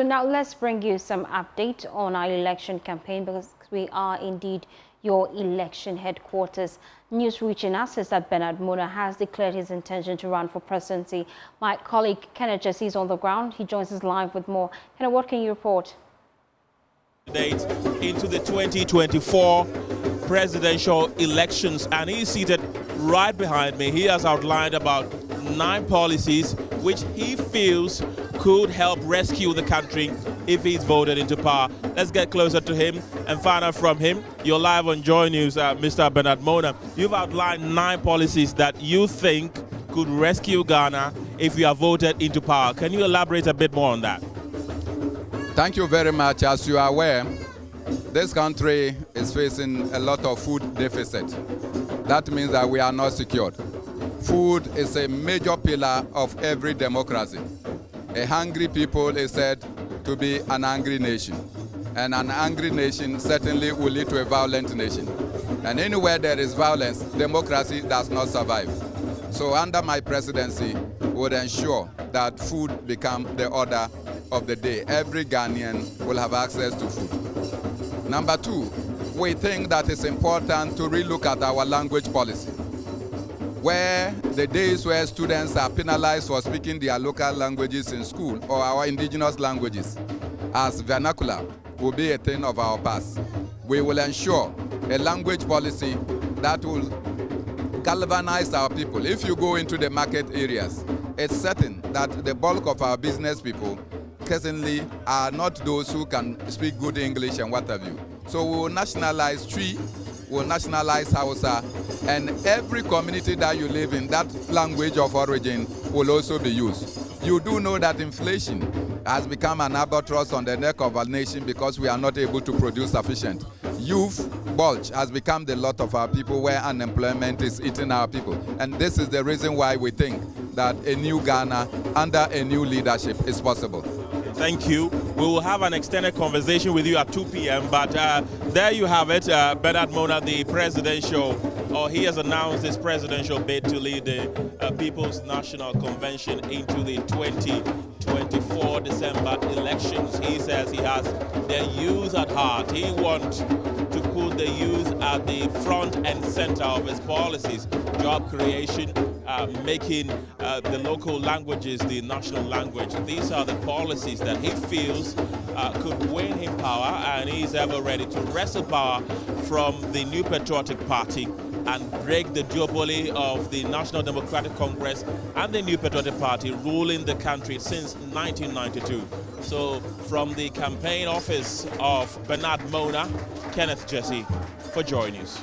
So now let's bring you some update on our election campaign, because we are indeed your election headquarters. News reaching us is that Bernard Mornah has declared his intention to run for presidency. My colleague Kenneth Jesse is on the ground. He joins us live with more. Kenneth, what can you report? Date into the 2024 presidential elections, and he's seated right behind me. He has outlined about 9 policies which he feels could help rescue the country if he's voted into power. Let's get closer to him and find out from him. You're live on Joy News, Mr. Bernard Mornah. You've outlined 9 policies that you think could rescue Ghana if you are voted into power. Can you elaborate a bit more on that? Thank you very much. As you are aware, this country is facing a lot of food deficit. That means that we are not secured. Food is a major pillar of every democracy. A hungry people is said to be an angry nation. And an angry nation certainly will lead to a violent nation. And anywhere there is violence, democracy does not survive. So under my presidency, we would ensure that food become the order of the day. Every Ghanaian will have access to food. Number 2, we think that it's important to relook at our language policy, where the days where students are penalized for speaking their local languages in school or our indigenous languages as vernacular will be a thing of our past. We will ensure a language policy that will galvanize our people. If you go into the market areas, it's certain that the bulk of our business people presently are not those who can speak good English and what have you. So we will nationalize Tree, we will nationalize Hausa, and every community that you live in, that language of origin will also be used. You do know that inflation has become an albatross on the neck of our nation because we are not able to produce sufficient. Youth bulge has become the lot of our people, where unemployment is eating our people. And this is the reason why we think that a new Ghana under a new leadership is possible. Thank you. We will have an extended conversation with you at 2 p.m. But there you have it, Bernard Mornah, the presidential, or he has announced his presidential bid to lead the People's National Convention into the 2024 December elections. He says he has the youth at heart. He wants to put the youth at the front and center of his policies. Job creation, making the local languages the national language. These are the policies that he feels could win him power, and he's ever ready to wrestle power from the New Patriotic Party and break the duopoly of the National Democratic Congress and the New Patriotic Party ruling the country since 1992. So from the campaign office of Bernard Mornah, Kenneth Jesse for Joy News.